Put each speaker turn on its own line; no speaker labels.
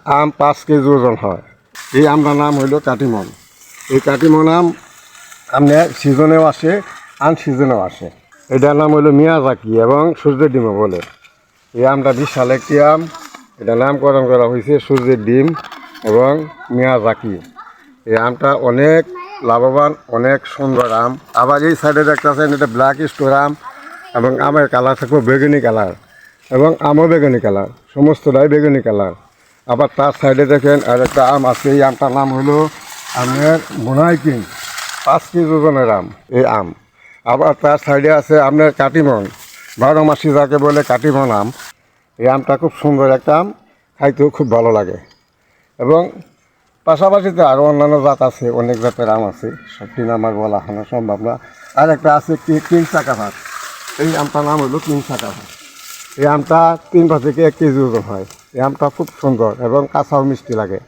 আম 5 KG ওজন হয়। এই আমটার নাম হইল কাটিমন। এই কাটিমন আম আপনার সিজনেও আসে, আনসিজনেও আসে। এটার নাম হইল মিয়াজাকি এবং সূর্যের ডিমও বলে। এই আমটা বিশাল একটি আম। এটা নামকরণ করা হয়েছে সূর্যের ডিম এবং মিয়াজাকি। এই আমটা অনেক লাভবান, অনেক সুন্দর আম। আবার এই সাইডে দেখতেছেন এটা ব্ল্যাক স্টোর আম এবং আমের কালার থাকবে বেগুনি কালার এবং আমও বেগুনি কালার, সমস্তটাই বেগুনি কালার। আবার তার সাইডে দেখেন আর একটা আম আছে। এই আমটার নাম হলো আপনার বোনাই কিং, 5 কেজি ওজনের আম এই আম। আবার তার সাইডে আছে আপনার কাটিমন, 12 মাসি যাকে বলে কাটিমন আম। এই আমটা খুব সুন্দর একটা আম, খাইতেও খুব ভালো লাগে। এবং পাশাপাশিতে আরও অন্যান্য জাত আছে, অনেক জাতের আম আছে, সবটি নাম আর বলা হয় না, সম্ভব না। আর একটা আছে কিং চাকাভাত। এই আমটার নাম হলো কিং চাকাভাত। এই আমটা 3 থেকে 1 কেজি ওজন হয়। এই আমটা খুব সুন্দর এবং কাঁচাও মিষ্টি লাগে।